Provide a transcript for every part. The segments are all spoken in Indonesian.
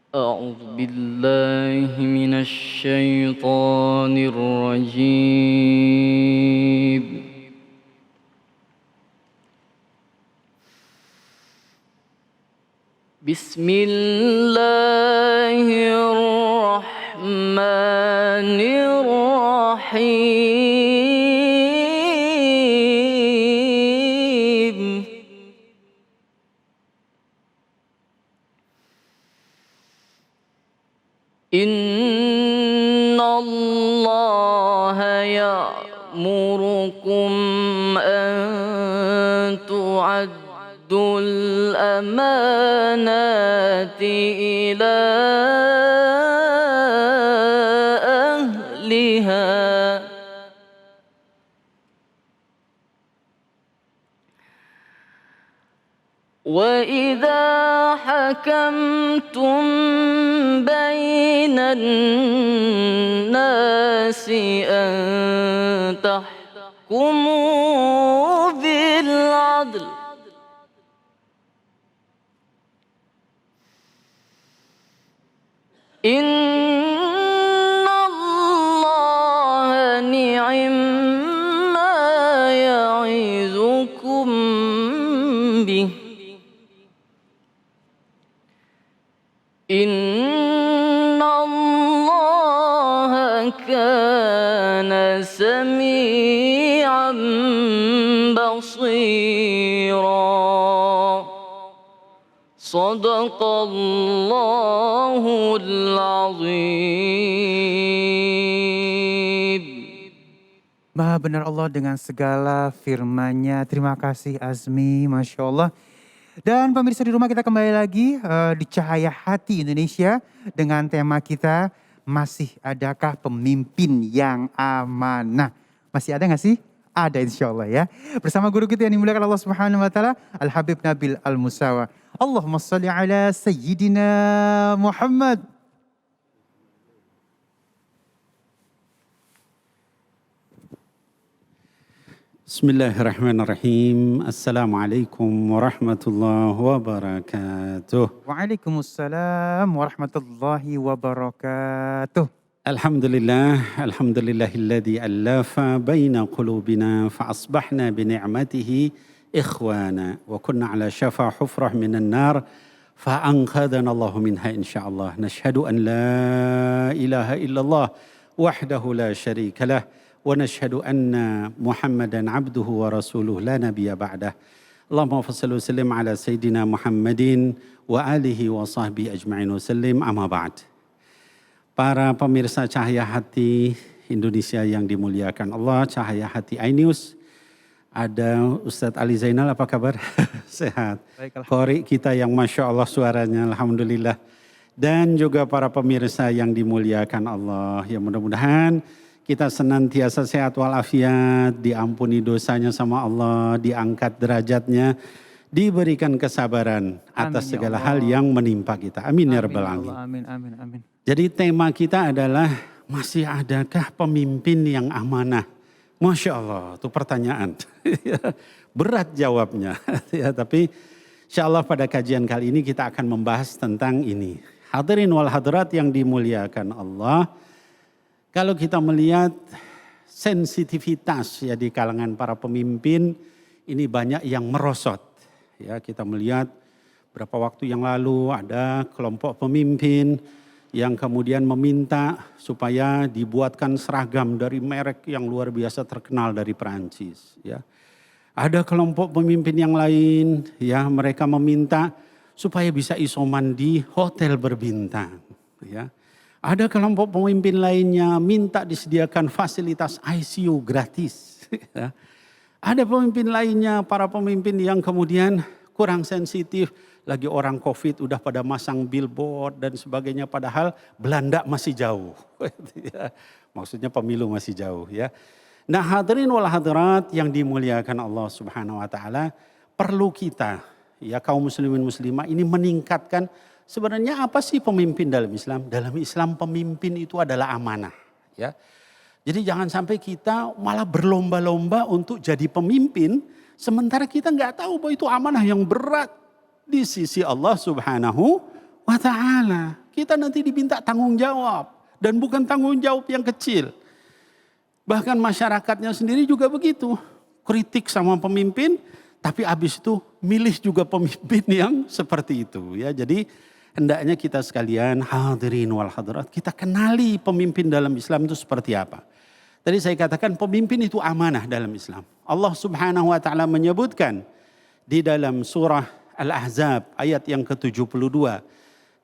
أعوذ بالله من الشيطان الرجيم. بسم الله الرحمن الرحيم. إن الله يأمركم أن تعدوا الأمانات إلى أهلها وإذا حكمتم بين الناس أن تحكموا بالعدل إن الله نعم ما يعظكم به إن الله كان سميعا بصيرا صدق الله العظيم. Maha benar Allah dengan segala firman-Nya. Terima kasih Azmi, Masya Allah. Dan pemirsa di rumah, kita kembali lagi di Cahaya Hati Indonesia dengan tema kita, masih adakah pemimpin yang amanah? Masih ada gak sih? Ada insya Allah ya. Bersama guru kita yang dimuliakan Allah Subhanahu Wa Taala, Al-Habib Nabil Al-Musawa. Allahumma salli ala Sayyidina Muhammad. Bismillahirrahmanirrahim. Assalamualaikum warahmatullahi wabarakatuh. Waalaikumsalam warahmatullahi wabarakatuh. Alhamdulillahilladzi allafa baina qulubina fa asbahna bi ni'matihi ikhwana wa kunna ala syafa hufrah minan nar fa anqadhana Allahu minha insyaallah. Nashhadu an la ilaha illallah wahdahu la syarika lah wa nashhadu anna Muhammadan abduhu wa rasuluh la nabiyya ba'dah. Allahumma salli wa sallim ala sayyidina Muhammadin wa alihi wa sahbihi ajma'in wa sallim, amma ba'd. Para pemirsa Cahaya Hati Indonesia yang dimuliakan Allah, Cahaya Hati iNews, ada Ustadz Ali Zainal, apa kabar? Sehat. Qori kita yang Masya Allah suaranya, Alhamdulillah. Dan juga para pemirsa yang dimuliakan Allah, ya mudah-mudahan kita senantiasa sehat walafiat, diampuni dosanya sama Allah, diangkat derajatnya, diberikan kesabaran atas Amin, segala ya hal yang menimpa kita. Amin ya rabbal alamin. Amin, amin, amin. Jadi tema kita adalah, masih adakah pemimpin yang amanah? Masya Allah, itu pertanyaan. Berat jawabnya. Ya, tapi insya Allah pada kajian kali ini kita akan membahas tentang ini. Hadirin wal hadirat yang dimuliakan Allah. Kalau kita melihat sensitivitas ya di kalangan para pemimpin, ini banyak yang merosot. Ya, kita melihat beberapa waktu yang lalu ada kelompok pemimpin yang kemudian meminta supaya dibuatkan seragam dari merek yang luar biasa terkenal dari Perancis. Ya. Ada kelompok pemimpin yang lain, ya mereka meminta supaya bisa isoman di hotel berbintang. Ya. Ada kelompok pemimpin lainnya minta disediakan fasilitas ICU gratis. Ya. Ada pemimpin lainnya, para pemimpin yang kemudian kurang sensitif. Lagi orang COVID udah pada masang billboard dan sebagainya, padahal Belanda masih jauh. Maksudnya pemilu masih jauh ya. Nah hadirin wal hadirat yang dimuliakan Allah Subhanahu Wa Taala, perlu kita ya kaum muslimin muslimah ini meningkatkan sebenarnya apa sih pemimpin dalam Islam? Dalam Islam pemimpin itu adalah amanah ya. Jadi jangan sampai kita malah berlomba-lomba untuk jadi pemimpin, sementara kita nggak tahu bahwa itu amanah yang berat di sisi Allah Subhanahu wa ta'ala. Kita nanti diminta tanggung jawab. Dan bukan tanggung jawab yang kecil. Bahkan masyarakatnya sendiri juga begitu. Kritik sama pemimpin, tapi habis itu milih juga pemimpin yang seperti itu. Ya, jadi hendaknya kita sekalian hadirin wal hadirat, kita kenali pemimpin dalam Islam itu seperti apa. Tadi saya katakan pemimpin itu amanah dalam Islam. Allah Subhanahu wa taala menyebutkan di dalam surah Al-Ahzab ayat yang ke-72.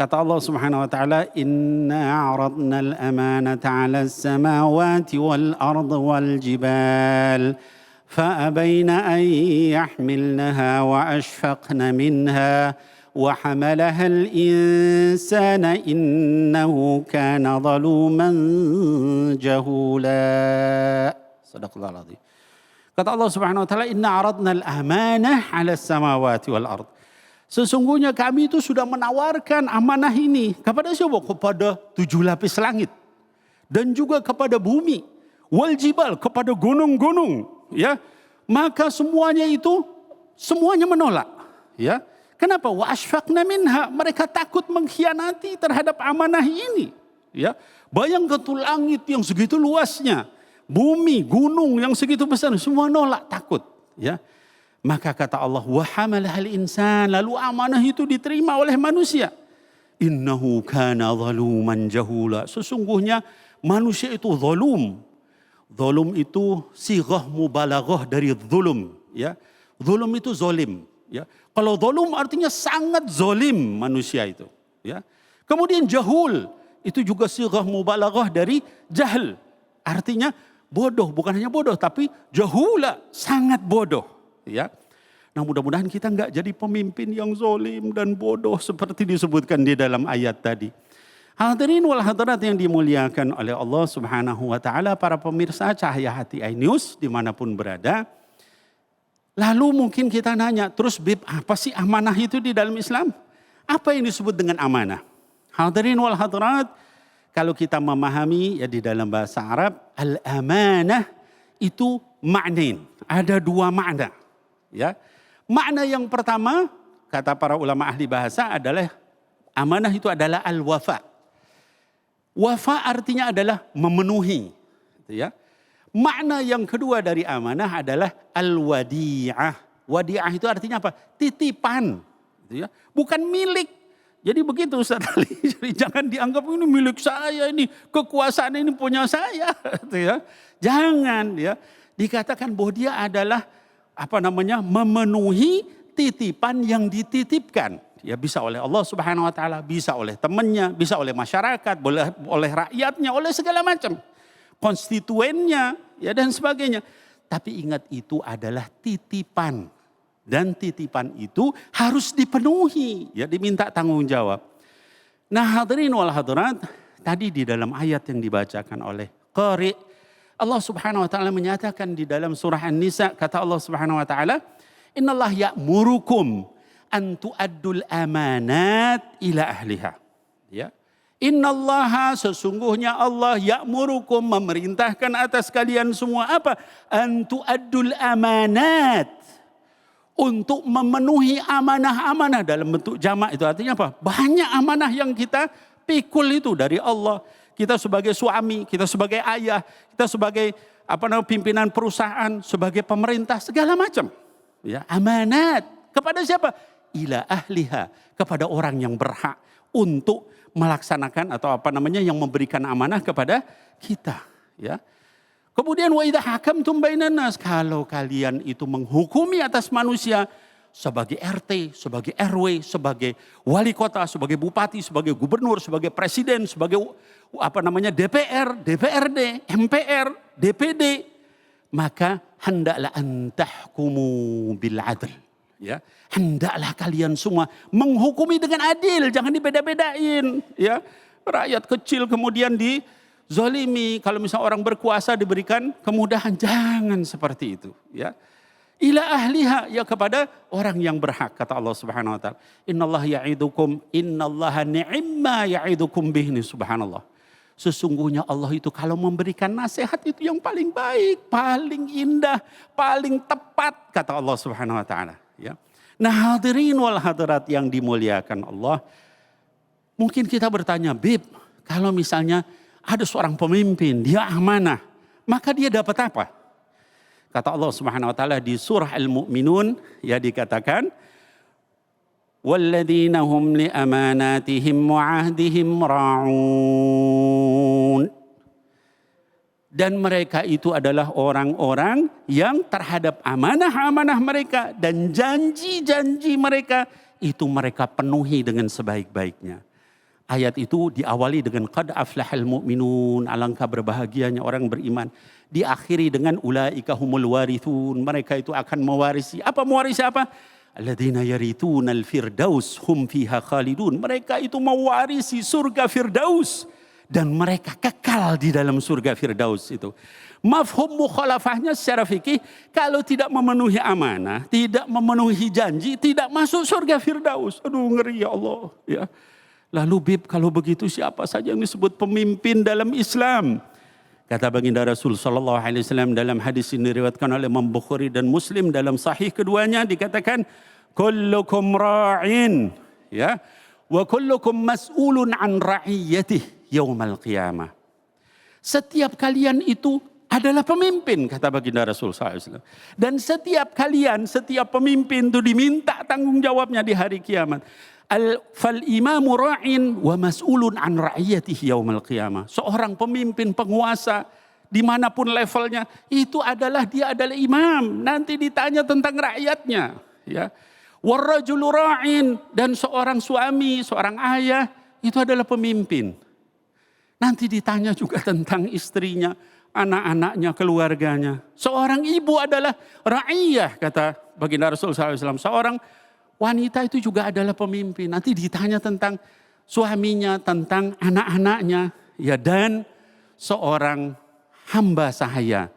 Kata Allah Subhanahu wa taala, "Inna 'aradna al-amanata 'ala as-samawati wal-ardi wal-jibal, fa'abayna an yahmilnaha wa ashfaqna minha, wa hamalaha al-insana innahu kana zaluman jahula." Sadaqallahul azim. Kata Allah Subhanahu wa taala, "Inna 'aradna al-amanah 'ala as-samawati wal-ardi." Sesungguhnya kami itu sudah menawarkan amanah ini kepada siapa? Kepada 7 lapis langit. Dan juga kepada bumi. Wal jibal, kepada gunung-gunung. Ya. Maka semuanya itu, semuanya menolak. Ya. Kenapa? Wa asfaqna minha. Mereka takut mengkhianati terhadap amanah ini. Ya. Bayangkan tuh langit yang segitu luasnya. Bumi, gunung yang segitu besar. Semua nolak, takut. Ya. Maka kata Allah, wa hamalahal insan, lalu amanah itu diterima oleh manusia. Innahu kana zaluman jahula. Sesungguhnya manusia itu zalum. Zalum itu sighah mubalaghah dari zulum, ya. Zulum itu zalim, ya. Kalau zalum artinya sangat zalim manusia itu, ya. Kemudian jahul itu juga sighah mubalaghah dari jahl. Artinya bodoh, bukan hanya bodoh tapi jahula, sangat bodoh. Ya, nah mudah-mudahan kita enggak jadi pemimpin yang zalim dan bodoh seperti disebutkan di dalam ayat tadi. Hadirin wal hadirat yang dimuliakan oleh Allah Subhanahu wa taala, para pemirsa Cahaya Hati iNews dimanapun berada. Lalu mungkin kita nanya, terus Bib, apa sih amanah itu di dalam Islam? Apa yang disebut dengan amanah? Hadirin wal hadirat, kalau kita memahami ya di dalam bahasa Arab, al-amanah itu maknain, ada 2 makna. Ya, makna yang pertama kata para ulama ahli bahasa adalah amanah itu adalah al-wafa. Wafa artinya adalah memenuhi. Ya. Makna yang kedua dari amanah adalah al-wadi'ah. Wadi'ah itu artinya apa? Titipan. Ya. Bukan milik. Jadi begitu Ustaz Ali. Jadi jangan dianggap ini milik saya, ini kekuasaan ini punya saya. Ya. Jangan ya. Dikatakan bahwa dia adalah memenuhi titipan yang dititipkan. Ya bisa oleh Allah Subhanahu wa taala, bisa oleh temannya, bisa oleh masyarakat, oleh rakyatnya, oleh segala macam. Konstituennya, ya dan sebagainya. Tapi ingat itu adalah titipan. Dan titipan itu harus dipenuhi, ya diminta tanggung jawab. Nah hadirin wal hadirat, tadi di dalam ayat yang dibacakan oleh qari, Allah Subhanahu wa taala menyatakan di dalam surah An-Nisa, kata Allah Subhanahu wa taala, "Innallaha ya'murukum an tu'addul amanat ila ahliha." Ya. Innallaha, sesungguhnya Allah, ya'murukum, memerintahkan atas kalian semua apa? An tu'addul amanat. Untuk memenuhi amanah-amanah dalam bentuk jamak itu artinya apa? Banyak amanah yang kita pikul itu dari Allah. Kita sebagai suami, kita sebagai ayah, kita sebagai pimpinan perusahaan, sebagai pemerintah, segala macam. Ya, amanat kepada siapa? Ila ahliha, kepada orang yang berhak untuk melaksanakan atau yang memberikan amanah kepada kita. Ya. Kemudian wa idza hakamtum bainan nas, kalau kalian itu menghukumi atas manusia, sebagai RT, sebagai RW, sebagai wali kota, sebagai bupati, sebagai gubernur, sebagai presiden, sebagai DPR, DPRD, MPR, DPD, maka hendaklah antahkumu bil adl. Ya, hendaklah kalian semua menghukumi dengan adil, jangan dibeda-bedain. Ya, rakyat kecil kemudian dizalimi, kalau misalnya orang berkuasa diberikan kemudahan, jangan seperti itu. Ya. Ila ahliha, ya kepada orang yang berhak, kata Allah Subhanahu wa taala. Innallaha ya'idukum, innallaha ni'ma ya'idukum bihi, subhanallah. Sesungguhnya Allah itu kalau memberikan nasihat itu yang paling baik, paling indah, paling tepat, kata Allah Subhanahu wa taala, ya. Nah, hadirin wal hadirat yang dimuliakan Allah, Mungkin kita bertanya, Bib, kalau misalnya ada seorang pemimpin, dia amanah, maka dia dapat apa? Kata Allah Subhanahu wa taala di surah Al-Mu'minun, ya dikatakan, walladzina hum li amanatihim wa ahdihim ra'un. Dan mereka itu adalah orang-orang yang terhadap amanah-amanah mereka dan janji-janji mereka itu mereka penuhi dengan sebaik-baiknya. Ayat itu diawali dengan qad aflahal mu'minun, alangkah berbahagianya orang beriman. Diakhiri dengan ulaika humul warithun, mereka itu akan mewarisi. Apa mewarisi apa? Alladzina yaritsunal firdaus hum fiha khalidun. Mereka itu mewarisi surga Firdaus dan mereka kekal di dalam surga Firdaus itu. Mafhum mukhalafahnya secara fikih, kalau tidak memenuhi amanah, tidak memenuhi janji, tidak masuk surga Firdaus. Aduh, ngeri ya Allah, ya. Lalu Bib, kalau begitu siapa saja yang disebut pemimpin dalam Islam? Kata baginda Rasul sallallahu alaihi wasallam dalam hadis ini diriwayatkan oleh Imam Bukhari dan Muslim dalam sahih keduanya, dikatakan kullukum ra'in, ya, wa kullukum mas'ulun an ra'iyatihi yaumal qiyamah. Setiap kalian itu adalah pemimpin, kata baginda Rasul sallallahu alaihi wasallam. Dan setiap kalian, setiap pemimpin itu diminta tanggung jawabnya di hari kiamat. Fal imamu ra'in wa mas'ulun an ra'iyatihi yaumal qiyamah. Seorang pemimpin, penguasa, dimanapun levelnya, itu adalah dia adalah imam. Nanti ditanya tentang rakyatnya. Ya. Warrajulu ra'in, dan seorang suami, seorang ayah, itu adalah pemimpin. Nanti ditanya juga tentang istrinya, anak-anaknya, keluarganya. Seorang ibu adalah ra'iyah, kata baginda Rasul SAW. Seorang wanita itu juga adalah pemimpin. Nanti ditanya tentang suaminya, tentang anak-anaknya. Ya, dan seorang hamba sahaya.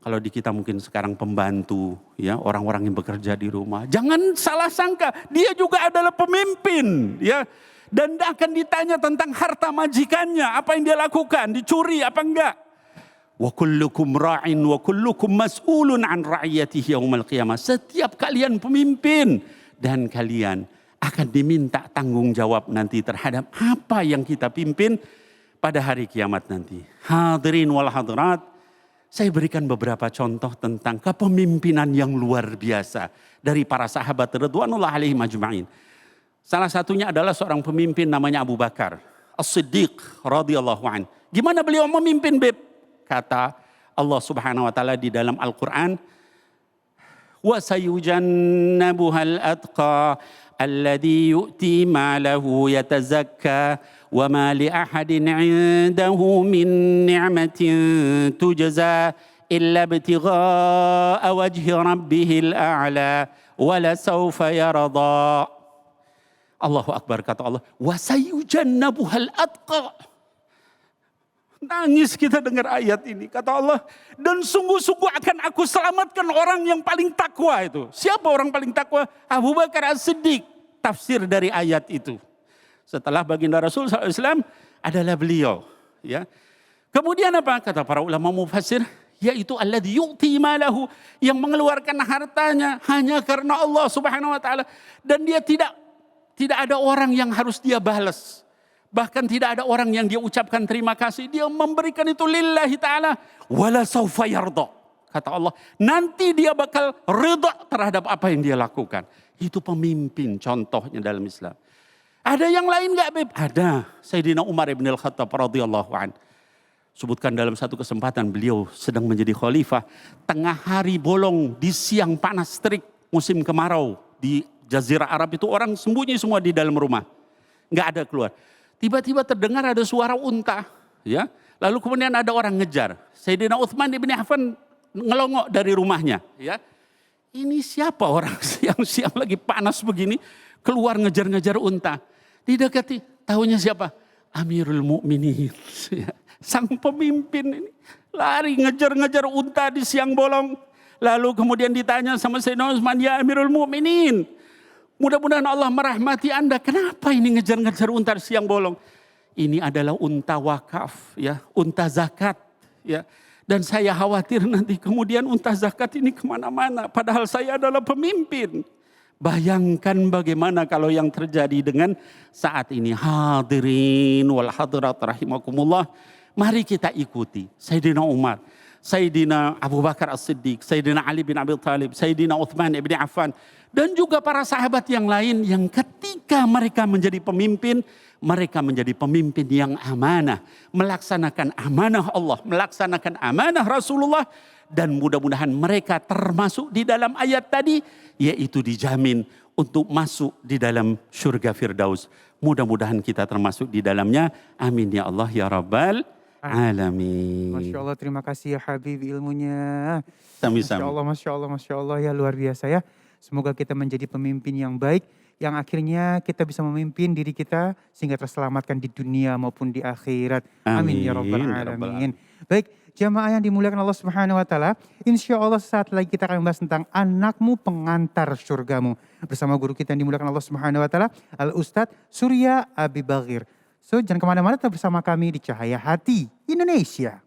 Kalau di kita mungkin sekarang pembantu, ya, orang-orang yang bekerja di rumah. Jangan salah sangka, dia juga adalah pemimpin. Ya. Dan akan ditanya tentang harta majikannya. Apa yang dia lakukan, dicuri apa enggak. Wa kullukum ra'in wa kullukum mas'ulun an ra'iyatihi yaumal qiyamah. Setiap kalian pemimpin. Dan kalian akan diminta tanggung jawab nanti terhadap apa yang kita pimpin pada hari kiamat nanti. Hadirin wal hadirat, saya berikan beberapa contoh tentang kepemimpinan yang luar biasa dari para sahabat radhiyallahu alaihim ajma'in. Salah satunya adalah seorang pemimpin namanya Abu Bakar As-Siddiq radhiyallahu an. Gimana beliau memimpin, Beb? Kata Allah Subhanahu wa taala di dalam Al-Qur'an, wa sayujannabuhal atqa alladhi yu'ti malahu yatazakka wa ma li ahadin 'indahu min ni'matin tujza illa ibtigha'a wajhi rabbihil a'la wa la sawfa yarda. Allahu akbar, kata Allah, wa sayujannabuhal atqa. Nangis kita dengar ayat ini. Kata Allah, dan sungguh-sungguh akan aku selamatkan orang yang paling takwa itu. Siapa orang paling takwa? Abu Bakar As-Siddiq. Tafsir dari ayat itu. Setelah baginda Rasul SAW adalah beliau. Ya. Kemudian apa? Kata para ulama mufassir, yaitu alladzi yu'ti malahu, yang mengeluarkan hartanya hanya karena Allah Subhanahu wa taala, dan dia tidak ada orang yang harus dia balas. Bahkan tidak ada orang yang dia ucapkan terima kasih. Dia memberikan itu lillahi ta'ala. Wala sawfa yarda. Kata Allah, nanti dia bakal ridha terhadap apa yang dia lakukan. Itu pemimpin contohnya dalam Islam. Ada yang lain enggak, Beb? Ada. Sayyidina Umar ibn al-Khattab radhiyallahu an. Sebutkan dalam satu kesempatan beliau sedang menjadi khalifah. Tengah hari bolong di siang panas terik musim kemarau. Di Jazirah Arab itu orang sembunyi semua di dalam rumah. Enggak ada keluar. Tiba-tiba terdengar ada suara unta, ya. Lalu kemudian ada orang ngejar. Sayyidina Utsman bin Affan ngelongok dari rumahnya, ya. Ini siapa orang siang-siang lagi panas begini keluar ngejar-ngejar unta? Didekati, tahunya siapa? Amirul Mukminin, sang pemimpin ini lari ngejar-ngejar unta di siang bolong. Lalu kemudian ditanya sama Sayyidina Utsman, ya Amirul Mukminin, mudah-mudahan Allah merahmati Anda. Kenapa ini ngejar-ngejar unta siang bolong? Ini adalah unta wakaf, ya, unta zakat, ya. Dan saya khawatir nanti kemudian unta zakat ini kemana-mana. Padahal saya adalah pemimpin. Bayangkan bagaimana kalau yang terjadi dengan saat ini. Hadirin wal hadirat rahimakumullah. Mari kita ikuti Sayyidina Umar, Sayyidina Abu Bakar As-Siddiq, Sayyidina Ali bin Abi Thalib, Sayyidina Uthman ibn Affan. Dan juga para sahabat yang lain yang ketika mereka menjadi pemimpin, mereka menjadi pemimpin yang amanah. Melaksanakan amanah Allah, melaksanakan amanah Rasulullah. Dan mudah-mudahan mereka termasuk di dalam ayat tadi, yaitu dijamin untuk masuk di dalam surga Firdaus. Mudah-mudahan kita termasuk di dalamnya. Amin ya Allah ya Rabbal Alamin. Masya Allah, terima kasih ya Habib ilmunya. Sami-sami. Masya Allah, Masya Allah, Masya Allah ya, luar biasa ya. Semoga kita menjadi pemimpin yang baik, yang akhirnya kita bisa memimpin diri kita sehingga terselamatkan di dunia maupun di akhirat. Amin ya Rabbal Alamin. Baik, jamaah yang dimuliakan Allah Subhanahu wa taala, insya Allah saat lagi kita akan membahas tentang anakmu pengantar surgamu bersama guru kita yang dimuliakan Allah Subhanahu wa taala, Al Ustadz Surya Abi Baghir. So, jangan kemana-mana, tetap bersama kami di Cahaya Hati Indonesia.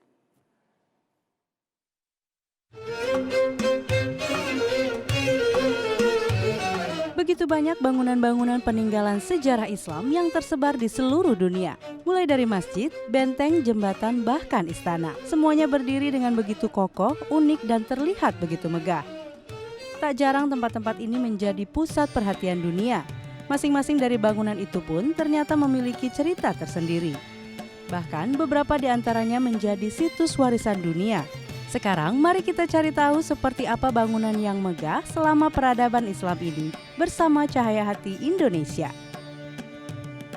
Begitu banyak bangunan-bangunan peninggalan sejarah Islam yang tersebar di seluruh dunia. Mulai dari masjid, benteng, jembatan, bahkan istana. Semuanya berdiri dengan begitu kokoh, unik, dan terlihat begitu megah. Tak jarang tempat-tempat ini menjadi pusat perhatian dunia. Masing-masing dari bangunan itu pun ternyata memiliki cerita tersendiri. Bahkan beberapa di antaranya menjadi situs warisan dunia. Sekarang mari kita cari tahu seperti apa bangunan yang megah selama peradaban Islam ini bersama Cahaya Hati Indonesia.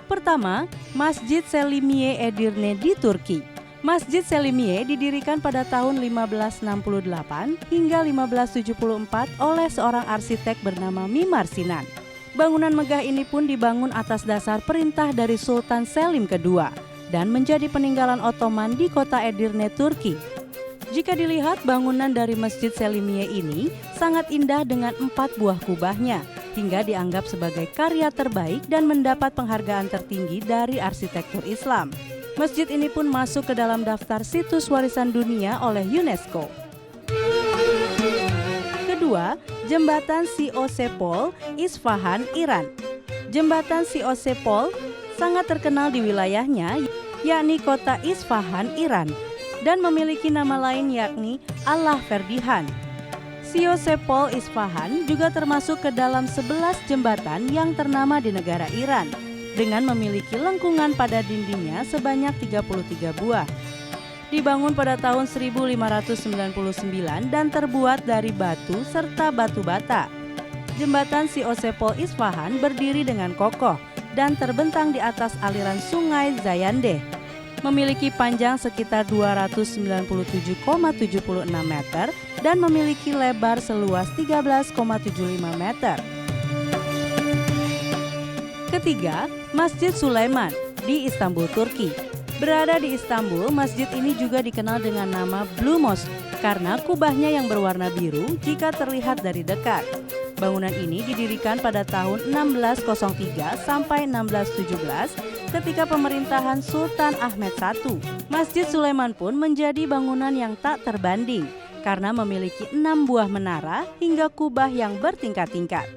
Pertama, Masjid Selimiye Edirne di Turki. Masjid Selimiye didirikan pada tahun 1568 hingga 1574 oleh seorang arsitek bernama Mimar Sinan. Bangunan megah ini pun dibangun atas dasar perintah dari Sultan Selim II dan menjadi peninggalan Ottoman di kota Edirne, Turki. Jika dilihat, bangunan dari Masjid Selimiye ini sangat indah dengan 4 buah kubahnya, hingga dianggap sebagai karya terbaik dan mendapat penghargaan tertinggi dari arsitektur Islam. Masjid ini pun masuk ke dalam daftar situs warisan dunia oleh UNESCO. Kedua, Jembatan Siosepol, Isfahan, Iran. Jembatan Siosepol sangat terkenal di wilayahnya, yakni kota Isfahan, Iran, dan memiliki nama lain yakni Allah Ferdihan. Siosepol Isfahan juga termasuk ke dalam 11 jembatan yang ternama di negara Iran, dengan memiliki lengkungan pada dindingnya sebanyak 33 buah. Dibangun pada tahun 1599 dan terbuat dari batu serta batu bata. Jembatan Siosepol Isfahan berdiri dengan kokoh dan terbentang di atas aliran sungai Zayandeh. Memiliki panjang sekitar 297,76 meter dan memiliki lebar seluas 13,75 meter. Ketiga, Masjid Sulaiman di Istanbul, Turki. Berada di Istanbul, masjid ini juga dikenal dengan nama Blue Mosque karena kubahnya yang berwarna biru jika terlihat dari dekat. Bangunan ini didirikan pada tahun 1603 sampai 1617 ketika pemerintahan Sultan Ahmed I. Masjid Sulaiman pun menjadi bangunan yang tak terbanding karena memiliki 6 buah menara hingga kubah yang bertingkat-tingkat.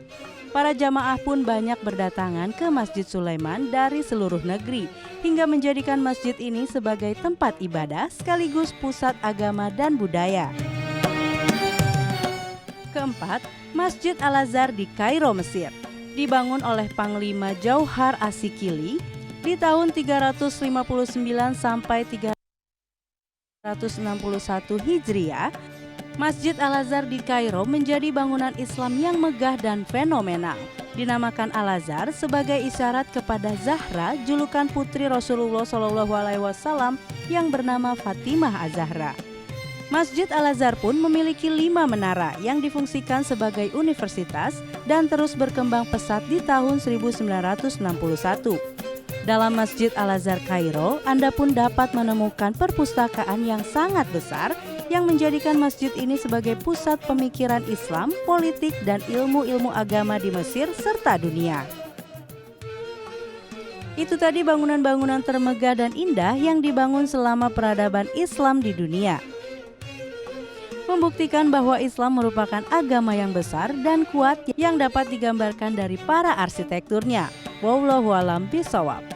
Para jamaah pun banyak berdatangan ke Masjid Sulaiman dari seluruh negeri hingga menjadikan masjid ini sebagai tempat ibadah sekaligus pusat agama dan budaya. Keempat, Masjid Al-Azhar di Kairo, Mesir. Dibangun oleh Panglima Jauhar Asikili di tahun 359 sampai 361 Hijriah. Masjid Al-Azhar di Kairo menjadi bangunan Islam yang megah dan fenomenal. Dinamakan Al-Azhar sebagai isyarat kepada Zahra, julukan putri Rasulullah SAW yang bernama Fatimah Az-Zahra. Masjid Al-Azhar pun memiliki 5 menara yang difungsikan sebagai universitas dan terus berkembang pesat di tahun 1961. Dalam Masjid Al-Azhar Kairo, Anda pun dapat menemukan perpustakaan yang sangat besar yang menjadikan masjid ini sebagai pusat pemikiran Islam, politik, dan ilmu-ilmu agama di Mesir serta dunia. Itu tadi bangunan-bangunan termegah dan indah yang dibangun selama peradaban Islam di dunia. membuktikan bahwa Islam merupakan agama yang besar dan kuat yang dapat digambarkan dari para arsitekturnya. Wallahu a'lam bishawab.